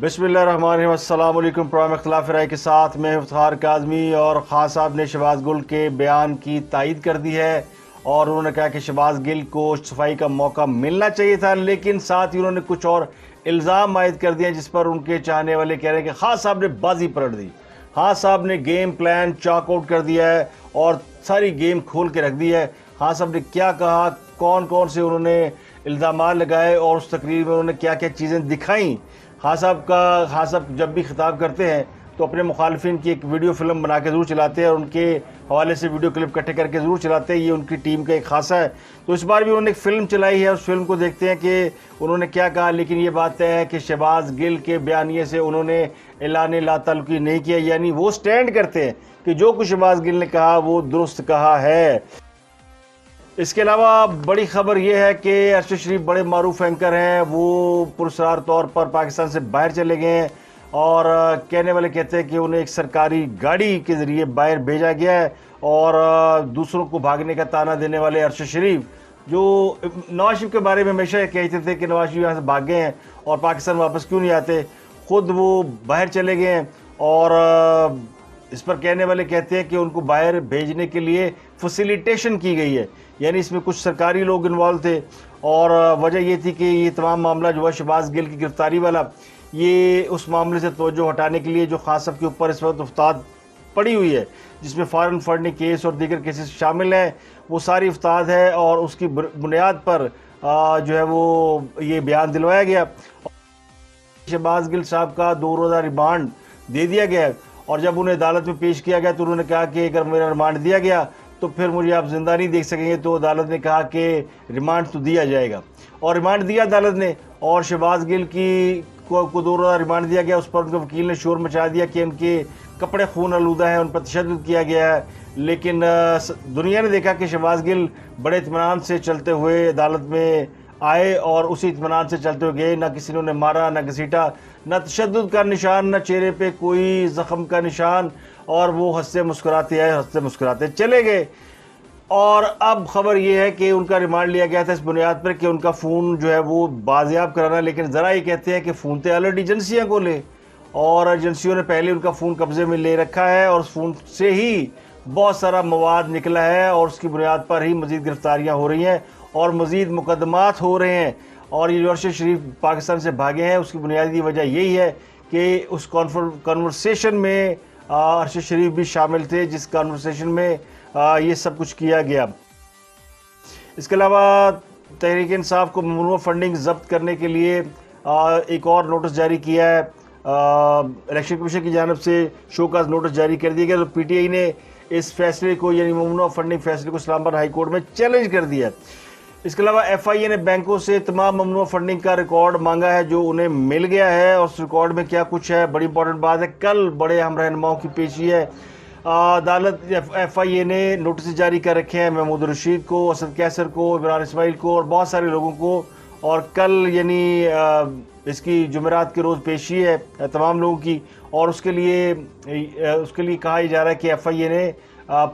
بسم اللہ الرحمن الرحیم۔ السلام علیکم۔ پروگرام اختلاف رائے کے ساتھ میں افتخار کاظمی اور خان صاحب نے شہباز گل کے بیان کی تائید کر دی ہے اور انہوں نے کہا کہ شہباز گل کو صفائی کا موقع ملنا چاہیے تھا، لیکن ساتھ ہی انہوں نے کچھ اور الزام عائد کر دیے جس پر ان کے چاہنے والے کہہ رہے ہیں کہ خان صاحب نے بازی پلٹ دی، خان صاحب نے گیم پلان چاک آؤٹ کر دیا ہے اور ساری گیم کھول کے رکھ دی ہے۔ خان صاحب نے کیا کہا، کون کون سے انہوں نے الزامات لگائے اور اس تقریر میں انہوں نے کیا کیا چیزیں دکھائیں۔ خان صاحب جب بھی خطاب کرتے ہیں تو اپنے مخالفین کی ایک ویڈیو فلم بنا کے ضرور چلاتے ہیں اور ان کے حوالے سے ویڈیو کلپ اکٹھے کر کے ضرور چلاتے ہیں، یہ ان کی ٹیم کا ایک خاصہ ہے۔ تو اس بار بھی انہوں نے ایک فلم چلائی ہے، اس فلم کو دیکھتے ہیں کہ انہوں نے کیا کہا، لیکن یہ بات طے ہے کہ شہباز گل کے بیانیے سے انہوں نے اعلان لا تعلقی نہیں کیا، یعنی وہ سٹینڈ کرتے ہیں کہ جو کچھ شہباز گل نے کہا وہ درست کہا ہے۔ اس کے علاوہ بڑی خبر یہ ہے کہ ارشد شریف بڑے معروف اینکر ہیں، وہ پراسرار طور پر پاکستان سے باہر چلے گئے ہیں اور کہنے والے کہتے ہیں کہ انہیں ایک سرکاری گاڑی کے ذریعے باہر بھیجا گیا ہے اور دوسروں کو بھاگنے کا طعنہ دینے والے ارشد شریف جو نواز شریف کے بارے میں ہمیشہ کہتے تھے کہ نواز شریف یہاں سے بھاگے ہیں اور پاکستان واپس کیوں نہیں آتے، خود وہ باہر چلے گئے ہیں اور اس پر کہنے والے کہتے ہیں کہ ان کو باہر بھیجنے کے لیے فیسیلیٹیشن کی گئی ہے، یعنی اس میں کچھ سرکاری لوگ انوالو تھے اور وجہ یہ تھی کہ یہ تمام معاملہ جو ہے شہباز گل کی گرفتاری والا، یہ اس معاملے سے توجہ ہٹانے کے لیے جو خان صاحب کے اوپر اس وقت افتاد پڑی ہوئی ہے جس میں فارن فنڈنگ کیس اور دیگر کیسز شامل ہیں، وہ ساری افتاد ہے اور اس کی بنیاد پر جو ہے وہ یہ بیان دلوایا گیا۔ شہباز گل صاحب کا 2 روزہ ریمانڈ دے دیا گیا ہے اور جب انہیں عدالت میں پیش کیا گیا تو انہوں نے کہا کہ اگر میرا ریمانڈ دیا گیا تو پھر مجھے آپ زندہ نہیں دیکھ سکیں گے، تو عدالت نے کہا کہ ریمانڈ تو دیا جائے گا اور ریمانڈ دیا عدالت نے، اور شہباز گل کو 2 روزہ ریمانڈ دیا گیا۔ اس پر ان کے وکیل نے شور مچا دیا کہ ان کے کپڑے خون آلودہ ہیں، ان پر تشدد کیا گیا ہے، لیکن دنیا نے دیکھا کہ شہباز گل بڑے اطمینان سے چلتے ہوئے عدالت میں آئے اور اسی اطمینان سے چلتے ہوئے گئے، نہ کسی نے انہیں مارا نہ گھسیٹا، نہ تشدد کا نشان، نہ چہرے پہ کوئی زخم کا نشان، اور وہ ہنستے مسکراتے آئے، ہنستے مسکراتے چلے گئے۔ اور اب خبر یہ ہے کہ ان کا ریمانڈ لیا گیا تھا اس بنیاد پر کہ ان کا فون جو ہے وہ بازیاب کرانا، لیکن ذرا یہ کہتے ہیں کہ فون تو آلریڈی ایجنسیاں کو لے اور ایجنسیوں نے پہلے ان کا فون قبضے میں لے رکھا ہے اور اس فون سے ہی بہت سارا مواد نکلا ہے اور اس کی بنیاد پر ہی مزید گرفتاریاں ہو رہی ہیں اور مزید مقدمات ہو رہے ہیں، اور یہ جو ارشد شریف پاکستان سے بھاگے ہیں اس کی بنیادی وجہ یہی ہے کہ اس کنورسیشن میں ارشد شریف بھی شامل تھے جس کنورسیشن میں یہ سب کچھ کیا گیا۔ اس کے علاوہ تحریک انصاف کو ممنوع فنڈنگ ضبط کرنے کے لیے ایک اور نوٹس جاری کیا ہے، الیکشن کمیشن کی جانب سے شوکاز نوٹس جاری کر دیا گیا، تو پی ٹی آئی نے اس فیصلے کو یعنی ممنوع فنڈنگ فیصلے کو اسلام آباد ہائی کورٹ میں چیلنج کر دیا ہے۔ اس کے علاوہ ایف آئی اے نے بینکوں سے تمام ممنوع فنڈنگ کا ریکارڈ مانگا ہے جو انہیں مل گیا ہے، اور اس ریکارڈ میں کیا کچھ ہے بڑی امپورٹنٹ بات ہے، کل بڑے اہم رہنماؤں کی پیشی ہے۔ عدالت ایف آئی اے نے نوٹس جاری کر رکھے ہیں محمود رشید کو، اسد کیسر کو، عمران اسماعیل کو اور بہت سارے لوگوں کو، اور کل یعنی اس کی جمعرات کے روز پیشی ہے تمام لوگوں کی، اور اس کے لیے کہا جا رہا ہے کہ ایف آئی اے نے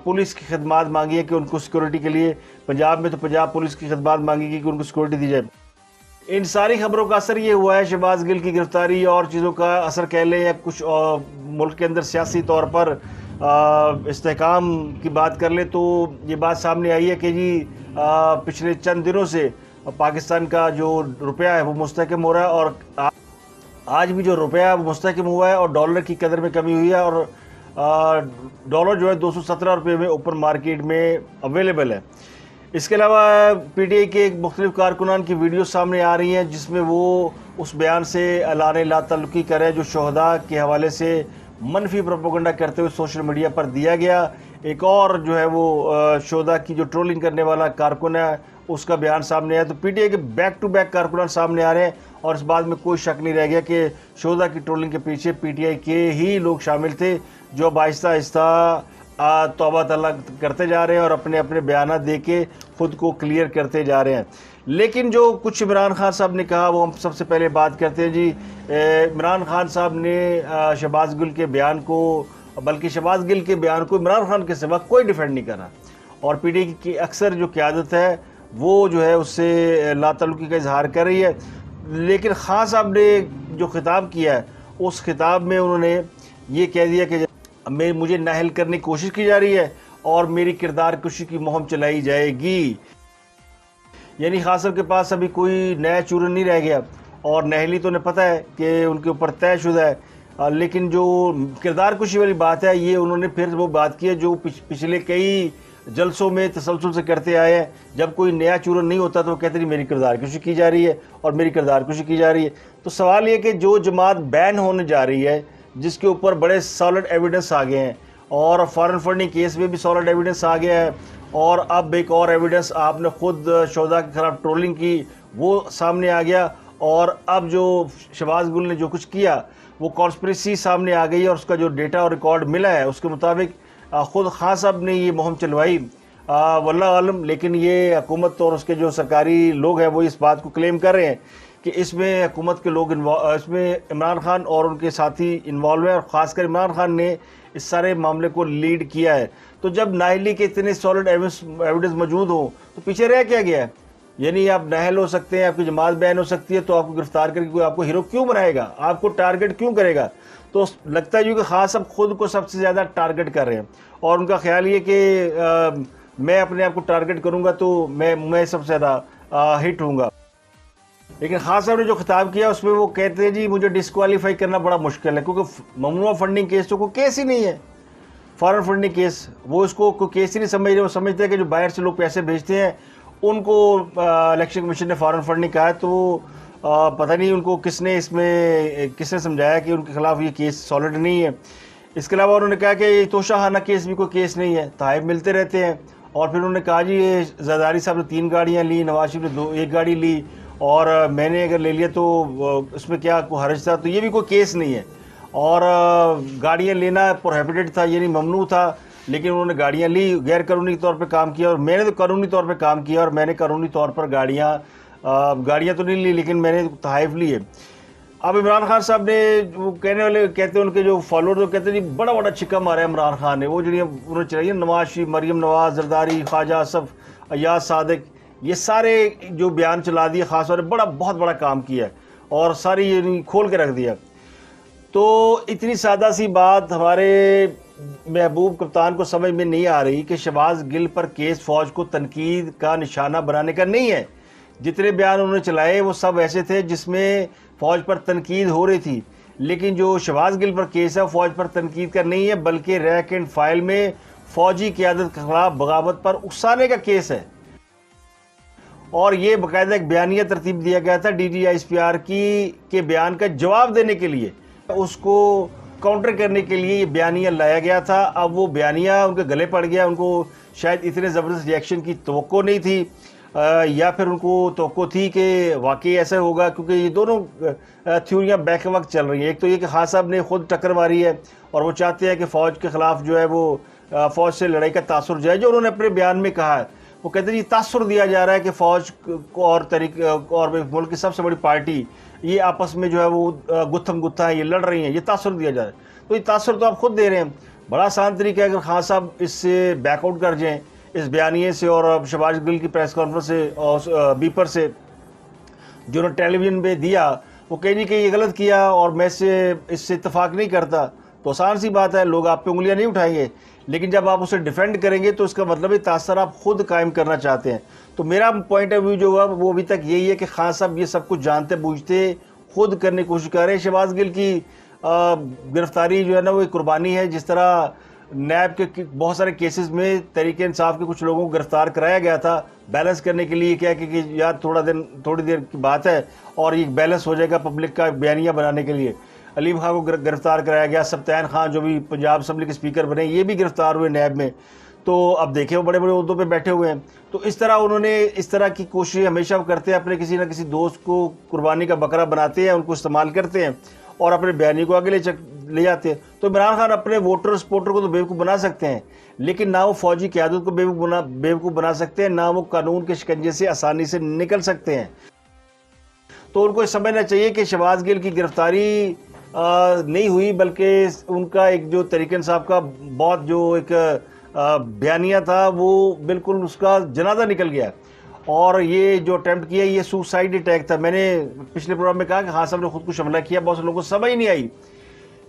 پولیس کی خدمات مانگی ہے کہ ان کو سیکورٹی کے لیے، پنجاب میں تو پنجاب پولیس کی خدمات مانگی گی کہ ان کو سیکورٹی دی جائے۔ ان ساری خبروں کا اثر یہ ہوا ہے، شہباز گل کی گرفتاری اور چیزوں کا اثر کہہ لیں یا کچھ ملک کے اندر سیاسی طور پر استحکام کی بات کر لیں، تو یہ بات سامنے آئی ہے کہ جی پچھلے چند دنوں سے پاکستان کا جو روپیہ ہے وہ مستحکم ہو رہا ہے، اور آج بھی جو روپیہ ہے وہ مستحکم ہوا ہے اور ڈالر کی قدر میں کمی ہوئی ہے، اور ڈالر جو ہے 217 روپے میں اوپن مارکیٹ میں اویلیبل ہے۔ اس کے علاوہ پی ٹی آئی کے ایک مختلف کارکنان کی ویڈیو سامنے آ رہی ہیں جس میں وہ اس بیان سے اعلان لا تعلقی کرے جو شہداء کے حوالے سے منفی پروپیگنڈا کرتے ہوئے سوشل میڈیا پر دیا گیا۔ ایک اور جو ہے وہ شہداء کی جو ٹرولنگ کرنے والا کارکن ہے اس کا بیان سامنے آیا، تو پی ٹی آئی کے بیک ٹو بیک کارکنان سامنے آ رہے ہیں اور اس بات میں کوئی شک نہیں رہ گیا کہ شہداء کی ٹرولنگ کے پیچھے پی ٹی آئی کے ہی لوگ شامل تھے جو اب آہستہ آہستہ توبہ طلب کرتے جا رہے ہیں اور اپنے اپنے بیانات دے کے خود کو کلیئر کرتے جا رہے ہیں۔ لیکن جو کچھ عمران خان صاحب نے کہا وہ ہم سب سے پہلے بات کرتے ہیں جی۔ عمران خان صاحب نے شہباز گل کے بیان کو، بلکہ شہباز گل کے بیان کو عمران خان کے سوا کوئی ڈیفینڈ نہیں کر رہا، اور پی ٹی آئی کی اکثر جو قیادت ہے وہ جو ہے اس سے لا تعلقی کا اظہار کر رہی ہے، لیکن خان صاحب نے جو خطاب کیا ہے اس خطاب میں انہوں نے یہ کہہ دیا کہ مجھے نااہل کرنے کی کوشش کی جا رہی ہے اور میری کردار کشی کی مہم چلائی جائے گی. یعنی خان صاحب کے پاس ابھی کوئی نیا چورن نہیں رہ گیا اور نااہلی تو انہیں پتہ ہے کہ ان کے اوپر طے شدہ ہے, لیکن جو کردار کشی والی بات ہے یہ انہوں نے پھر وہ بات کی ہے جو پچھلے کئی جلسوں میں تسلسل سے کرتے آئے ہیں. جب کوئی نیا چورن نہیں ہوتا تو وہ کہتے ہیں میری کردار کشی کی جا رہی ہے اور میری کردار کشی کی جا رہی ہے. تو سوال یہ کہ جو جماعت بین ہونے جا رہی ہے جس کے اوپر بڑے سالڈ ایویڈنس آ گئے ہیں اور فارن فنڈنگ کیس میں بھی سالڈ ایویڈنس آ گیا ہے, اور اب ایک اور ایویڈنس آپ نے خود شہداء کے خلاف ٹرولنگ کی وہ سامنے آ گیا, اور اب جو شہباز گل نے جو کچھ کیا وہ کانسپریسی سامنے آ گئی, اور اس کا جو ڈیٹا اور ریکارڈ ملا ہے اس کے مطابق خود خان صاحب نے یہ مہم چلوائی واللہ عالم. لیکن یہ حکومت اور اس کے جو سرکاری لوگ ہیں وہ اس بات کو کلیم کر رہے ہیں کہ اس میں حکومت کے لوگ اس میں عمران خان اور ان کے ساتھی انوالو ہیں, اور خاص کر عمران خان نے اس سارے معاملے کو لیڈ کیا ہے. تو جب نااہلی کے اتنے سالڈ ایویڈنس موجود ہوں تو پیچھے رہ کیا گیا ہے؟ یعنی آپ نااہل ہو سکتے ہیں, آپ کی جماعت بیان ہو سکتی ہے, تو آپ کو گرفتار کر کے کوئی آپ کو ہیرو کیوں بنائے گا, آپ کو ٹارگٹ کیوں کرے گا؟ تو لگتا ہے کہ خان صاحب خود کو سب سے زیادہ ٹارگٹ کر رہے ہیں, اور ان کا خیال یہ کہ میں اپنے آپ کو ٹارگٹ کروں گا تو میں سب سے زیادہ ہٹ ہوں گا. لیکن خان صاحب نے جو خطاب کیا اس میں وہ کہتے ہیں جی مجھے ڈسکوالیفائی کرنا بڑا مشکل ہے, کیونکہ ممنوعہ فنڈنگ کیس تو کوئی کیس ہی نہیں ہے. فارن فنڈنگ کیس وہ اس کو کوئی کیس ہی نہیں سمجھ رہے, وہ سمجھتے ہیں کہ جو باہر سے لوگ پیسے بھیجتے ہیں ان کو الیکشن کمیشن نے فارن فنڈنگ کہا ہے, تو پتہ نہیں ان کو کس نے سمجھایا کہ ان کے خلاف یہ کیس سالڈ نہیں ہے. اس کے علاوہ انہوں نے کہا کہ یہ توشہ خانہ کیس بھی کوئی کیس نہیں ہے, تحائف ملتے رہتے ہیں. اور پھر انہوں نے کہا جی یہ زرداری صاحب نے 3 گاڑیاں لی, نواز شریف نے 1 گاڑی لی, اور میں نے اگر لے لیا تو اس میں کیا کوئی حرج تھا, تو یہ بھی کوئی کیس نہیں ہے. اور گاڑیاں لینا پروہیبٹڈ تھا یعنی ممنوع تھا, لیکن انہوں نے گاڑیاں لی, غیر قانونی طور پہ کام کیا, اور میں نے تو قانونی طور پہ کام کیا, اور میں نے قانونی طور پر گاڑیاں تو نہیں لی لیکن میں نے تحائف لیے. اب عمران خان صاحب نے وہ کہنے والے کہتے ہیں ان کے جو فالوور کہتے ہیں جی بڑا بڑا چھکا مارا ہے عمران خان نے, وہ جو انہوں نے چلائی نواز شریف, مریم نواز, زرداری, خواجہ آصف, ایاز صادق, یہ سارے جو بیان چلا دیے خاص طور پہ بہت بڑا کام کیا ہے اور ساری یہ کھول کے رکھ دیا. تو اتنی سادہ سی بات ہمارے محبوب کپتان کو سمجھ میں نہیں آ رہی کہ شہباز گل پر کیس فوج کو تنقید کا نشانہ بنانے کا نہیں ہے. جتنے بیان انہوں نے چلائے وہ سب ایسے تھے جس میں فوج پر تنقید ہو رہی تھی, لیکن جو شہباز گل پر کیس ہے فوج پر تنقید کا نہیں ہے بلکہ ریک اینڈ فائل میں فوجی قیادت کے خلاف بغاوت پر اکسانے کا کیس ہے. اور یہ باقاعدہ ایک بیانیہ ترتیب دیا گیا تھا D G S P R کے بیان کا جواب دینے کے لیے, اس کو کاؤنٹر کرنے کے لیے یہ بیانیہ لایا گیا تھا. اب وہ بیانیہ ان کے گلے پڑ گیا, ان کو شاید اتنے زبردست ریئیکشن کی توقع نہیں تھی, یا پھر ان کو توقع تھی کہ واقعی ایسا ہوگا, کیونکہ یہ دونوں تھیوریاں بیک وقت چل رہی ہیں. ایک تو یہ کہ خان صاحب نے خود ٹکر ماری ہے اور وہ چاہتے ہیں کہ فوج کے خلاف جو ہے وہ فوج سے لڑائی کا تاثر جائے. جو انہوں نے اپنے بیان میں کہا ہے وہ کہتے ہیں یہ تاثر دیا جا رہا ہے کہ فوج کو اور ملک کی سب سے بڑی پارٹی یہ آپس میں جو ہے وہ گتھم گتھا ہے, یہ لڑ رہی ہیں, یہ تاثر دیا جا رہا ہے. تو یہ تاثر تو آپ خود دے رہے ہیں. بڑا آسان طریقہ ہے اگر خان صاحب اس سے بیک آؤٹ کر جائیں اس بیانیے سے, اور شہباز گل کی پریس کانفرنس سے اور بیپر سے جو انہوں نے ٹیلی ویژن پہ دیا, وہ کہیں کہ یہ غلط کیا اور میں اس سے اتفاق نہیں کرتا, تو آسان سی بات ہے, لوگ آپ پہ انگلیاں نہیں اٹھائیں گے. لیکن جب آپ اسے ڈیفینڈ کریں گے تو اس کا مطلب ہے تاثر آپ خود قائم کرنا چاہتے ہیں. تو میرا پوائنٹ آف ویو جو ہوا وہ ابھی تک یہی ہے کہ خان صاحب یہ سب کچھ جانتے بوجھتے خود کرنے کی کوشش کر رہے ہیں. شہباز گل کی گرفتاری جو ہے نا وہ ایک قربانی ہے, جس طرح نیب کے بہت سارے کیسز میں تحریک انصاف کے کچھ لوگوں کو گرفتار کرایا گیا تھا بیلنس کرنے کے لیے, کیا کہ یار تھوڑی دیر کی بات ہے اور یہ بیلنس ہو جائے گا پبلک کا بیانیہ بنانے کے لیے. علیم خان کو گرفتار کرایا گیا, سبتین خان جو بھی پنجاب اسمبلی کے اسپیکر بنے یہ بھی گرفتار ہوئے نیب میں. تو اب دیکھیں وہ بڑے بڑے عہدوں پہ بیٹھے ہوئے ہیں. تو اس طرح انہوں نے اس طرح کی کوشش ہمیشہ کرتے ہیں, اپنے کسی نہ کسی دوست کو قربانی کا بکرا بناتے ہیں, ان کو استعمال کرتے ہیں اور اپنے بیانی کو آگے لے جاتے ہیں. تو عمران خان اپنے ووٹر سپورٹر کو تو بیوقوف بنا سکتے ہیں, لیکن نہ وہ فوجی قیادت کو بیوقوف بنا سکتے ہیں, نہ وہ قانون کے شکنجے سے آسانی سے نکل سکتے ہیں. تو ان کو سمجھنا چاہیے کہ شہباز گل کی گرفتاری نہیں ہوئی, بلکہ ان کا ایک جو تحریک انصاف کا بہت جو ایک بیانیہ تھا وہ بالکل اس کا جنازہ نکل گیا. اور یہ جو اٹیمپٹ کیا یہ سوسائڈ اٹیک تھا. میں نے پچھلے پروگرام میں کہا کہ خان صاحب نے خود کش حملہ کیا. بہت سے لوگوں کو سمجھ نہیں آئی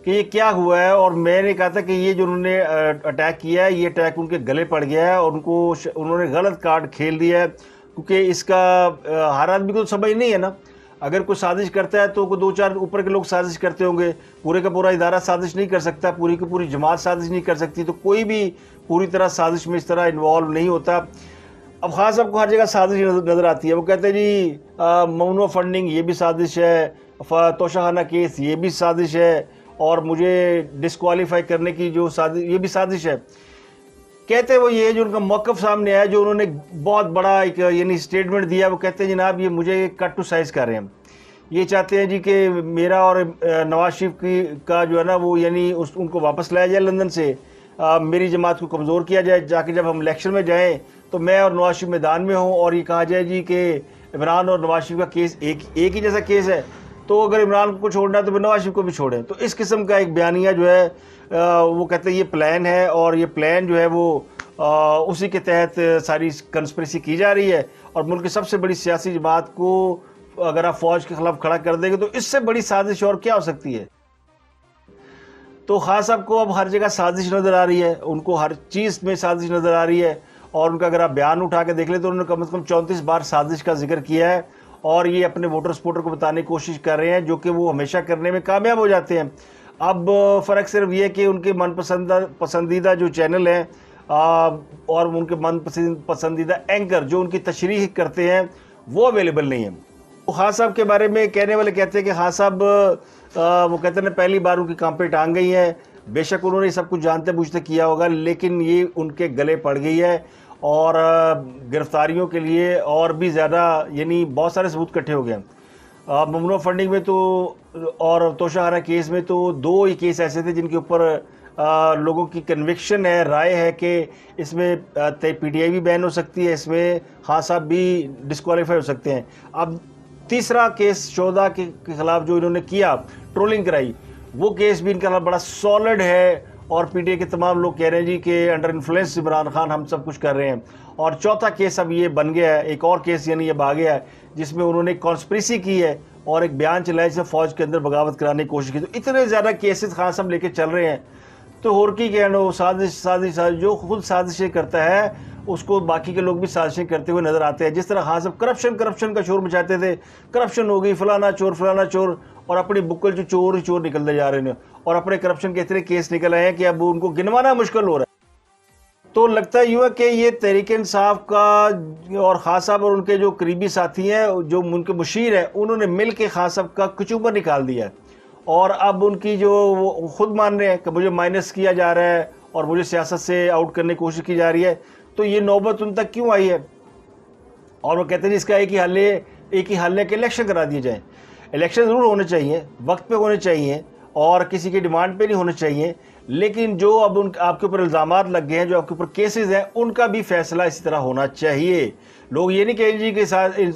کہ یہ کیا ہوا ہے, اور میں نے کہا تھا کہ یہ جو انہوں نے اٹیک کیا ہے یہ اٹیک ان کے گلے پڑ گیا ہے اور انہوں نے غلط کارڈ کھیل دیا ہے, کیونکہ اس کا ہر آدمی کو تو سمجھ نہیں ہے نا. اگر کوئی سازش کرتا ہے تو کوئی 2-4 اوپر کے لوگ سازش کرتے ہوں گے, پورے کا پورا ادارہ سازش نہیں کر سکتا, پوری کی پوری جماعت سازش نہیں کر سکتی, تو کوئی بھی پوری طرح سازش میں اس طرح انوالو نہیں ہوتا. اب خان صاحب کو ہر جگہ سازش نظر آتی ہے. وہ کہتے ہیں جی ممنوع فنڈنگ یہ بھی سازش ہے, توشہ خانہ کیس یہ بھی سازش ہے, اور مجھے ڈسکوالیفائی کرنے کی جو سازش یہ بھی سازش ہے. کہتے وہ یہ جو ان کا موقف سامنے آیا, جو انہوں نے بہت بڑا ایک یعنی اسٹیٹمنٹ دیا, وہ کہتے ہیں جناب یہ مجھے کٹ ٹو سائز کر رہے ہیں. یہ چاہتے ہیں جی کہ میرا اور نواز شریف کا جو ہے نا وہ یعنی ان کو واپس لایا جائے لندن سے, میری جماعت کو کمزور کیا جائے, جا کے جب ہم الیکشن میں جائیں تو میں اور نواز شریف میدان میں ہوں, اور یہ کہا جائے جی کہ عمران اور نواز شریف کا کیس ایک ہی جیسا کیس ہے, تو اگر عمران کو چھوڑنا ہے تو پھر نواز شریف کو بھی چھوڑیں. تو اس قسم کا ایک بیانیہ جو ہے وہ کہتے ہیں یہ پلان ہے, اور یہ پلان جو ہے وہ اسی کے تحت ساری کنسپریسی کی جا رہی ہے. اور ملک کی سب سے بڑی سیاسی جماعت کو اگر آپ فوج کے خلاف کھڑا کر دیں گے تو اس سے بڑی سازش اور کیا ہو سکتی ہے. تو خان صاحب کو اب ہر جگہ سازش نظر آ رہی ہے, ان کو ہر چیز میں سازش نظر آ رہی ہے, اور ان کا اگر آپ بیان اٹھا کے دیکھ لیں تو انہوں نے کم از کم 34 بار سازش کا ذکر کیا ہے, اور یہ اپنے ووٹر سپورٹر کو بتانے کی کوشش کر رہے ہیں, جو کہ وہ ہمیشہ کرنے میں کامیاب ہو جاتے ہیں. اب فرق صرف یہ کہ ان کے من پسندیدہ جو چینل ہیں اور ان کے من پسندیدہ اینکر جو ان کی تشریح کرتے ہیں وہ اویلیبل نہیں ہیں. خان صاحب کے بارے میں کہنے والے کہتے ہیں کہ خان صاحب وہ کہتے ہیں پہلی بار ان کی کام پہ ٹانگ گئی ہیں. بے شک انہوں نے سب کچھ جانتے بوجھتے کیا ہوگا, لیکن یہ ان کے گلے پڑ گئی ہے, اور گرفتاریوں کے لیے اور بھی زیادہ یعنی بہت سارے ثبوت اکٹھے ہو گئے ہیں. ممنوع فنڈنگ میں تو اور توشہ خانہ کیس میں تو 2 ہی کیس ایسے تھے جن کے اوپر لوگوں کی کنوکشن ہے, رائے ہے کہ اس میں پی ٹی آئی بھی بین ہو سکتی ہے, اس میں خان صاحب بھی ڈسکوالیفائی ہو سکتے ہیں. اب تیسرا کیس شہداء کے خلاف جو انہوں نے کیا, ٹرولنگ کرائی, وہ کیس بھی ان کا بڑا سالڈ ہے, اور پی ٹی آئی کے تمام لوگ کہہ رہے ہیں جی کہ انڈر انفلوئنس عمران خان ہم سب کچھ کر رہے ہیں. اور چوتھا کیس اب یہ بن گیا ہے, ایک اور کیس یعنی یہ آ گیا ہے جس میں انہوں نے کانسپریسی کی ہے اور ایک بیان چلایا جس سے فوج کے اندر بغاوت کرانے کی کوشش کی. تو اتنے زیادہ کیسز خان صاحب لے کے چل رہے ہیں, تو اور کی کہنا سازش جو خود سازشیں کرتا ہے اس کو باقی کے لوگ بھی سازشیں کرتے ہوئے نظر آتے ہیں. جس طرح خان صاحب کرپشن کا شور مچاتے تھے, کرپشن ہو گئی فلانا چور, اور اپنی بکل جو چور ہی چور نکلتے جا رہے ہیں, اور اپنے کرپشن کے اتنے کیس نکل آئے ہیں کہ اب ان کو گنوانا مشکل ہو رہا ہے. تو لگتا یوں ہے کہ یہ تحریک انصاف کا اور خان صاحب اور ان کے جو قریبی ساتھی ہیں جو ان کے مشیر ہیں, انہوں نے مل کے خان صاحب کا کچوبر نکال دیا ہے, اور اب ان کی جو وہ خود مان رہے ہیں کہ مجھے مائنس کیا جا رہا ہے اور مجھے سیاست سے آؤٹ کرنے کی کوشش کی جا رہی ہے. تو یہ نوبت ان تک کیوں آئی ہے؟ اور وہ کہتے ہیں اس کا ایک ہی حل ہے کہ الیکشن کرا دیے جائیں. الیکشن ضرور ہونے چاہیے, وقت پہ ہونے چاہیے, اور کسی کی ڈیمانڈ پہ نہیں ہونے چاہیے, لیکن جو اب آپ کے اوپر الزامات لگ گئے ہیں, جو آپ کے اوپر کیسز ہیں, ان کا بھی فیصلہ اسی طرح ہونا چاہیے. لوگ یہ نہیں کہیں جی کہ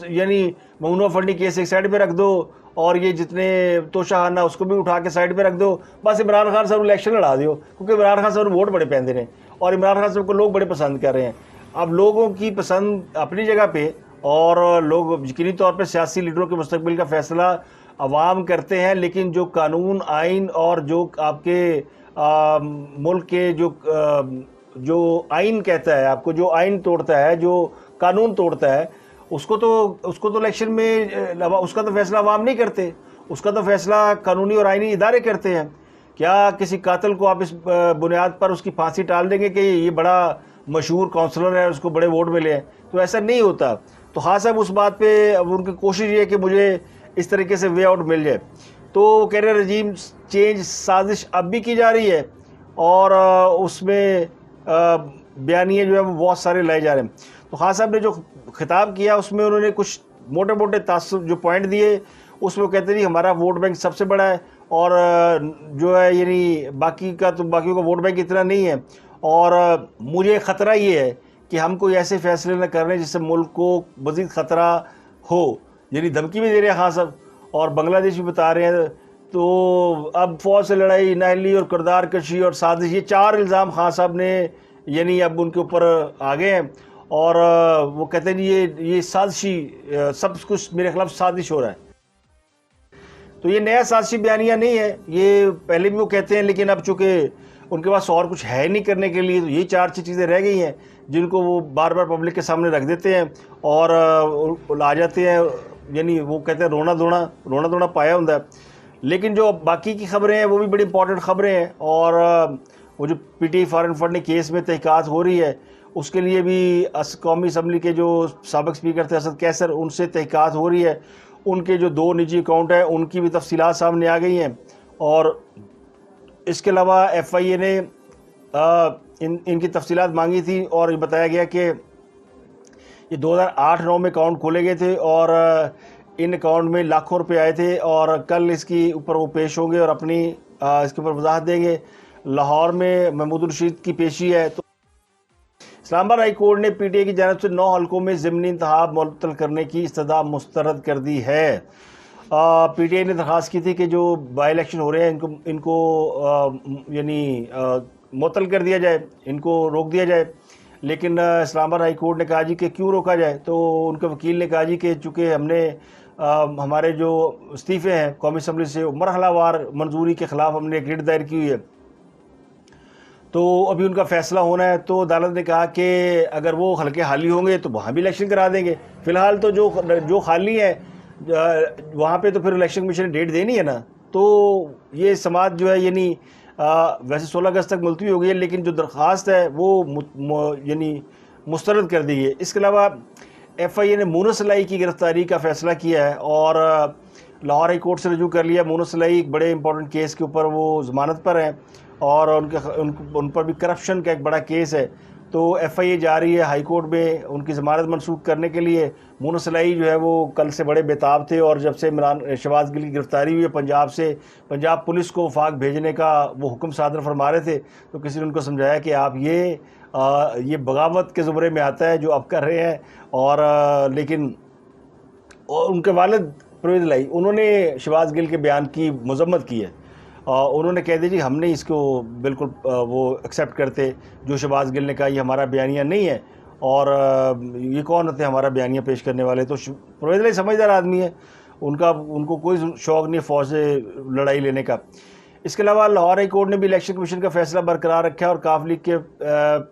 یعنی ممنوع فنڈنگ کیس ایک سائڈ پہ رکھ دو, اور یہ جتنے توشہ خانہ اس کو بھی اٹھا کے سائڈ پہ رکھ دو, بس عمران خان صاحب الیکشن لڑا دیو, کیونکہ عمران خان صاحب ووٹ بڑے پہنتے ہیں اور عمران خان صاحب کو لوگ بڑے پسند کر رہے ہیں. اب لوگوں کی پسند اپنی جگہ پہ, اور لوگ یقینی طور پہ سیاسی لیڈروں کے مستقبل کا فیصلہ عوام کرتے ہیں, لیکن جو قانون آئین اور جو آپ کے ملک کے جو آئین کہتا ہے, آپ کو جو آئین توڑتا ہے, جو قانون توڑتا ہے, اس کو تو الیکشن میں اس کا تو فیصلہ عوام نہیں کرتے, اس کا تو فیصلہ قانونی اور آئینی ادارے کرتے ہیں. کیا کسی قاتل کو آپ اس بنیاد پر اس کی پھانسی ٹال دیں گے کہ یہ بڑا مشہور کونسلر ہے اس کو بڑے ووٹ ملے ہیں؟ تو ایسا نہیں ہوتا. تو خان صاحب اس بات پہ ان کی کوشش یہ ہے کہ مجھے اس طریقے سے وے آؤٹ مل جائے. تو وہ کہہ رہے رجیم چینج سازش اب بھی کی جا رہی ہے, اور اس میں بیانیے جو ہے وہ بہت سارے لائے جا رہے ہیں. تو خان صاحب نے جو خطاب کیا اس میں انہوں نے کچھ موٹے موٹے تاثر جو پوائنٹ دیے, اس میں وہ کہتے ہیں ہمارا ووٹ بینک سب سے بڑا ہے, اور جو ہے یعنی باقیوں کا ووٹ بینک اتنا نہیں ہے, اور مجھے خطرہ یہ ہے کہ ہم کوئی ایسے فیصلے نہ کر رہے ہیں جس سے ملک کو مزید خطرہ ہو. یعنی دھمکی بھی دے رہے ہیں خان صاحب, اور بنگلہ دیش بھی بتا رہے ہیں. تو اب فوج سے لڑائی, نااہلی اور کردار کشی اور سازش, یہ 4 الزام خان صاحب نے یعنی اب ان کے اوپر آ گئے ہیں. اور وہ کہتے ہیں جی یہ سازشی سب کچھ میرے خلاف سازش ہو رہا ہے. تو یہ نیا سازشی بیانیہ نہیں ہے, یہ پہلے بھی وہ کہتے ہیں, لیکن اب چونکہ ان کے پاس اور کچھ ہے نہیں کرنے کے لیے, تو یہ 4 چیزیں رہ گئی ہیں جن کو وہ بار بار پبلک کے سامنے رکھ دیتے ہیں اور آ جاتے ہیں. یعنی وہ کہتے ہیں رونا دھونا پایا ہوں. لیکن جو باقی کی خبریں ہیں وہ بھی بڑی امپورٹنٹ خبریں ہیں, اور وہ جو P T I foreign fund case میں تحقیقات ہو رہی ہے, اس کے لیے بھی قومی اسمبلی کے جو سابق اسپیکر تھے اسد کیسر, ان سے تحقیقات ہو رہی ہے. ان کے جو 2 نجی اکاؤنٹ ہیں ان کی بھی تفصیلات سامنے آ گئی ہیں. اور اس کے علاوہ ایف آئی اے نے ان کی تفصیلات مانگی تھی, اور یہ بتایا گیا کہ یہ 2008-9 میں اکاؤنٹ کھولے گئے تھے اور ان اکاؤنٹ میں لاکھوں روپے آئے تھے, اور کل اس کی اوپر وہ پیش ہوں گے اور اپنی اس کے اوپر وضاحت دیں گے. لاہور میں محمود الرشید کی پیشی ہے. تو اسلام آباد ہائی کورٹ نے پی ٹی آئی کی جانب سے 9 حلقوں میں ضمنی انتخاب معطل کرنے کی استدعا مسترد کر دی ہے. پی ٹی آئی نے درخواست کی تھی کہ جو بائی الیکشن ہو رہے ہیں ان کو یعنی معطل کر دیا جائے, ان کو روک دیا جائے. لیکن اسلام آباد ہائی کورٹ نے کہا جی کہ کیوں روکا جائے. تو ان کے وکیل نے کہا جی کہ چونکہ ہم نے ہمارے جو استعفے ہیں قومی اسمبلی سے مرحلہ وار منظوری کے خلاف ہم نے ایک ریٹ دائر کی ہوئی ہے, تو ابھی ان کا فیصلہ ہونا ہے. تو عدالت نے کہا کہ اگر وہ حلقے خالی ہوں گے تو وہاں بھی الیکشن کرا دیں گے. فی الحال تو جو خالی ہیں وہاں پہ تو پھر الیکشن کمیشن نے ڈیٹ دینی ہے نا. تو یہ سماعت جو ہے یعنی ویسے 16 اگست تک ملتوی ہو گئی ہے, لیکن جو درخواست ہے وہ یعنی مسترد کر دی ہے. اس کے علاوہ ایف آئی اے نے مونس الائی کی گرفتاری کا فیصلہ کیا ہے اور لاہور ہائی کورٹ سے رجوع کر لیا. مونس الائی ایک بڑے امپورٹنٹ کیس کے اوپر وہ ضمانت پر ہیں, اور ان پر بھی کرپشن کا ایک بڑا کیس ہے. تو ایف آئی اے جا رہی ہے ہائی کورٹ میں ان کی ضمانت منسوخ کرنے کے لیے. مونس الائی جو ہے وہ کل سے بڑے بےتاب تھے, اور جب سے شہباز گل کی گرفتاری ہوئی ہے پنجاب سے, پنجاب پولیس کو وفاق بھیجنے کا وہ حکم صادر فرما رہے تھے. تو کسی نے ان کو سمجھایا کہ آپ یہ بغاوت کے زمرے میں آتا ہے جو آپ کر رہے ہیں. اور لیکن ان کے والد پرویز الائی انہوں نے شہباز گل کے بیان کی مذمت کی ہے. انہوں نے کہہ دی جی ہم نہیں اس کو بالکل وہ ایکسیپٹ کرتے جو شہباز گل نے کہا, یہ ہمارا بیانیہ نہیں ہے, اور یہ کون ہوتے ہیں ہمارا بیانیہ پیش کرنے والے. تو پرویز الائی سمجھدار آدمی ہے, ان کو کوئی شوق نہیں فوج سے لڑائی لینے کا. اس کے علاوہ لاہور ہائی کورٹ نے بھی الیکشن کمیشن کا فیصلہ برقرار رکھا, اور کاف لیگ کے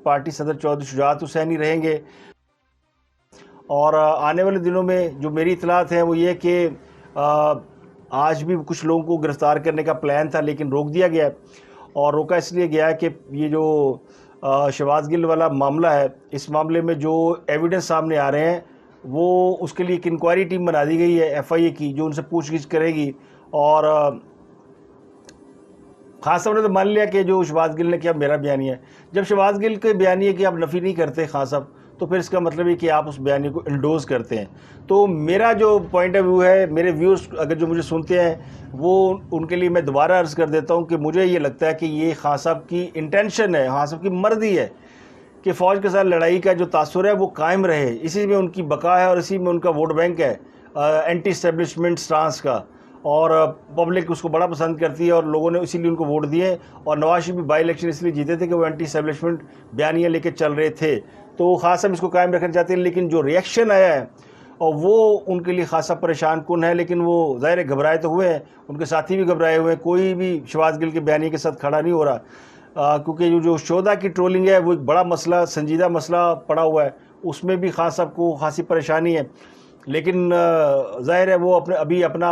پارٹی صدر چودھری شجاعت حسینی رہیں گے. اور آنے والے دنوں میں جو میری اطلاعات ہیں وہ یہ کہ آج بھی کچھ لوگوں کو گرفتار کرنے کا پلان تھا, لیکن روک دیا گیا ہے. اور روکا اس لیے گیا ہے کہ یہ جو شہباز گل والا معاملہ ہے, اس معاملے میں جو ایویڈنس سامنے آ رہے ہیں وہ اس کے لیے ایک انکوائری ٹیم بنا دی گئی ہے ایف آئی اے کی, جو ان سے پوچھ گچھ کرے گی. اور خان صاحب نے تو مان لیا کہ جو شہباز گل نے کیا میرا بیانیہ ہے. جب شہباز گل کے بیانیے کی آپ نفی نہیں کرتے خان صاحب, تو پھر اس کا مطلب ہے کہ آپ اس بیانیے کو انڈوز کرتے ہیں. تو میرا جو پوائنٹ آف ویو ہے, میرے ویورز اگر جو مجھے سنتے ہیں وہ ان کے لیے میں دوبارہ عرض کر دیتا ہوں کہ مجھے یہ لگتا ہے کہ یہ خان صاحب کی انٹینشن ہے, خان صاحب کی مرضی ہے کہ فوج کے ساتھ لڑائی کا جو تاثر ہے وہ قائم رہے. اسی میں ان کی بقا ہے اور اسی میں ان کا ووٹ بینک ہے اینٹی اسٹیبلشمنٹ سٹانس کا, اور پبلک اس کو بڑا پسند کرتی ہے, اور لوگوں نے اسی لیے ان کو ووٹ دیے. اور نواز شریف بھی بائی الیکشن اس لیے جیتے تھے کہ وہ اینٹی اسٹیبلشمنٹ بیانیہ لے کے چل رہے تھے. تو خاصا اس کو قائم رکھنا چاہتے ہیں, لیکن جو ریئیکشن آیا ہے اور وہ ان کے لیے خاصا پریشان کن ہے. لیکن وہ ظاہر ہے گھبرائے تو ہوئے ہیں, ان کے ساتھی بھی گھبرائے ہوئے ہیں, کوئی بھی شہباز گل کے بیانیے کے ساتھ کھڑا نہیں ہو رہا, کیونکہ جو شہدا کی ٹرولنگ ہے وہ ایک بڑا مسئلہ, سنجیدہ مسئلہ پڑا ہوا ہے, اس میں بھی خان صاحب کو خاصی پریشانی ہے. لیکن ظاہر ہے وہ ابھی اپنے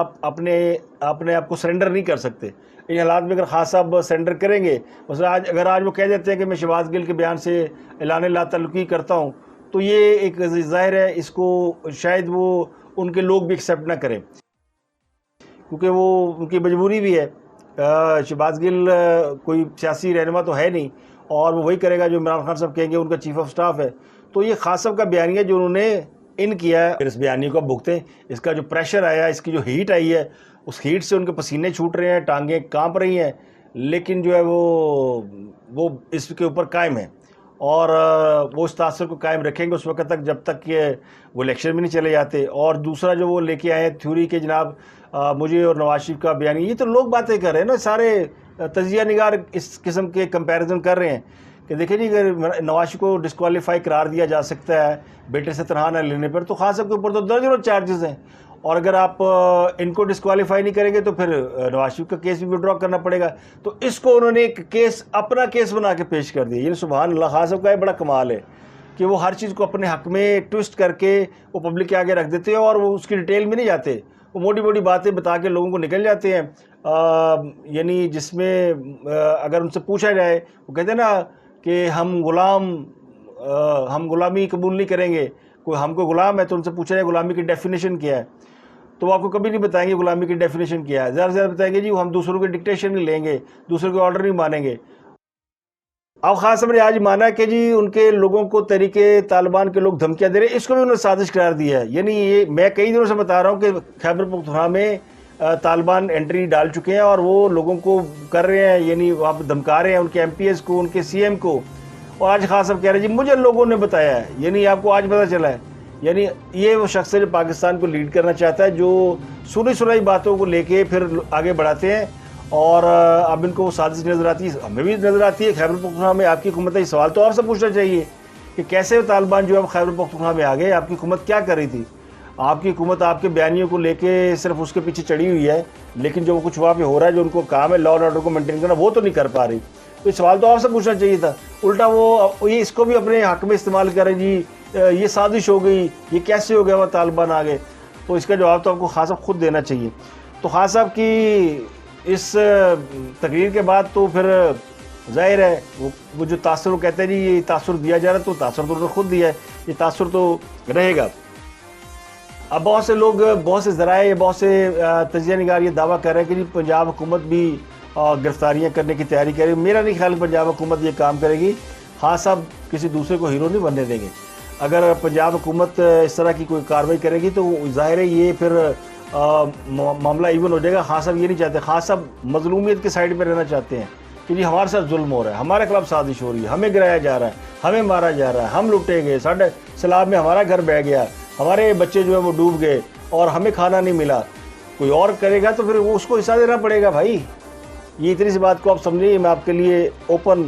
آپ کو سرنڈر نہیں کر سکتے. ان حالات میں اگر خان صاحب سرنڈر کریں گے, مثلا اگر آج وہ کہہ دیتے ہیں کہ میں شہباز گل کے بیان سے اعلان لا تعلقی کرتا ہوں, تو یہ ایک ظاہر ہے اس کو شاید وہ ان کے لوگ بھی ایکسیپٹ نہ کریں, کیونکہ وہ ان کی مجبوری بھی ہے. شہباز گل کوئی سیاسی رہنما تو ہے نہیں, اور وہ وہی کرے گا جو عمران خان صاحب کہیں گے, ان کا چیف آف سٹاف ہے. تو یہ خان صاحب کا بیانیہ جو انہوں نے ان کیا ہے, پھر اس بیانیے کو بھگتیں. اس کا جو پریشر آیا, اس کی جو ہیٹ آئی ہے, اس ہیٹ سے ان کے پسینے چھوٹ رہے ہیں, ٹانگیں کانپ رہی ہیں, لیکن جو ہے وہ اس کے اوپر قائم ہے, اور وہ اس تاثر کو قائم رکھیں گے اس وقت تک جب تک کہ وہ الیکشن بھی نہیں چلے جاتے. اور دوسرا جو وہ لے کے آئے ہیں تھیوری کے جناب مجھے اور نواز شریف کا بیانیہ, یہ تو لوگ باتیں کر رہے ہیں نا, سارے تجزیہ نگار اس قسم کے کمپیریزن کر رہے ہیں کہ دیکھیں جی اگر نواز شریف کو ڈسکوالیفائی قرار دیا جا سکتا ہے بیٹے سے تنہا نہ لینے پر، تو خان صاحب کے اوپر تو درجنوں چارجز ہیں، اور اگر آپ ان کو ڈسکوالیفائی نہیں کریں گے تو پھر نواز شریف کا کیس بھی وڈرا کرنا پڑے گا. تو اس کو انہوں نے ایک کیس اپنا کیس بنا کے پیش کر دیا. یہ سبحان اللہ، خان صاحب کا یہ بڑا کمال ہے کہ وہ ہر چیز کو اپنے حق میں ٹوسٹ کر کے وہ پبلک کے آگے رکھ دیتے ہیں، اور وہ اس کی ڈیٹیل میں نہیں جاتے، وہ موٹی موٹی باتیں بتا کے لوگوں کو نکل جاتے ہیں. یعنی جس میں اگر ان سے پوچھا جائے، وہ کہتے ہیں نا کہ ہم غلامی قبول نہیں کریں گے. کوئی ہم کو غلام ہے تو ان سے پوچھا جائے غلامی کی ڈیفینیشن کیا ہے، تو وہ آپ کو کبھی نہیں بتائیں گے غلامی کی ڈیفینیشن کیا ہے. زیادہ سے زیادہ بتائیں گے جی ہم دوسروں کے ڈکٹیشن نہیں لیں گے، دوسروں کے آرڈر نہیں مانیں گے. اب خان صاحب نے آج مانا کہ جی ان کے لوگوں کو تحریک طالبان کے لوگ دھمکیاں دے رہے ہیں، اس کو بھی انہوں نے سازش قرار دیا ہے. یعنی یہ میں کئی دنوں سے بتا رہا ہوں کہ خیبر پختونخوا میں طالبان انٹری ڈال چکے ہیں، اور وہ لوگوں کو کر رہے ہیں، یعنی آپ دھمکا رہے ہیں ان کے ایم پی ایس کو، ان کے سی ایم کو. اور آج خان صاحب کہہ رہے ہیں جی مجھے لوگوں نے بتایا ہے. یعنی آپ کو آج پتہ چلا ہے. یعنی یہ وہ شخص ہے جو پاکستان کو لیڈ کرنا چاہتا ہے، جو سنی سنائی باتوں کو لے کے پھر آگے بڑھاتے ہیں. اور اب ان کو وہ سازش نظر آتی ہے، ہمیں بھی نظر آتی ہے. خیبر پختونخوا میں آپ کی حکومت ہے، سوال تو آپ سے پوچھنا چاہیے کہ کیسے طالبان جو ہے خیبر پختونخوا میں آ گئے، آپ کی حکومت کیا کر رہی تھی؟ آپ کی حکومت آپ کے بیانیوں کو لے کے صرف اس کے پیچھے چڑھی ہوئی ہے، لیکن جو کچھ وہاں پہ ہو رہا ہے، جو ان کو کام ہے لا اینڈ آرڈر کو مینٹین کرنا، وہ تو نہیں کر پا رہی. تو سوال تو آپ سے پوچھنا چاہیے تھا. الٹا وہ اس کو بھی اپنے حق میں استعمال کریں جی یہ سازش ہو گئی، یہ کیسے ہو گیا وہ طالبان آ گئے. تو اس کا جواب تو آپ کو خان صاحب خود دینا چاہیے. تو خان صاحب کی اس تقریر کے بعد تو پھر ظاہر ہے وہ جو تاثر وہ کہتے ہیں جی یہ تاثر دیا جا رہا ہے، تو تاثر تو انہوں نے خود دیا ہے، یہ تاثر تو رہے گا. اب بہت سے لوگ، بہت سے ذرائع یا بہت سے تجزیہ نگار یہ دعویٰ کر رہے ہیں کہ جی پنجاب حکومت بھی گرفتاریاں کرنے کی تیاری کرے گی. میرا نہیں خیال پنجاب حکومت یہ کام کرے گی. خان صاحب کسی دوسرے کو ہیرو نہیں بننے دیں گے. اگر پنجاب حکومت اس طرح کی کوئی کارروائی کرے گی تو ظاہر ہے یہ پھر معاملہ ایون ہو جائے گا. خان صاحب یہ نہیں چاہتے. خان صاحب مظلومیت کے سائڈ پہ رہنا چاہتے ہیں کہ جی ہمارے ساتھ ظلم ہو رہا ہے، ہمارے خلاف سازش ہو رہی ہے، ہمیں گرایا جا رہا ہے، ہمیں مارا جا رہا ہے، ہم لٹے گئے، ساڑھے سیلاب میں ہمارا گھر بہہ گیا، ہمارے بچے جو ہے وہ ڈوب گئے اور ہمیں کھانا نہیں ملا. کوئی اور کرے گا تو پھر وہ اس کو حصہ دینا پڑے گا بھائی. یہ اتنی سی بات کو آپ سمجھیے. میں آپ کے لیے اوپن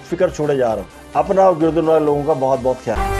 فکر چھوڑے جا رہا ہوں. اپنا اور گردن والے لوگوں کا بہت بہت خیال.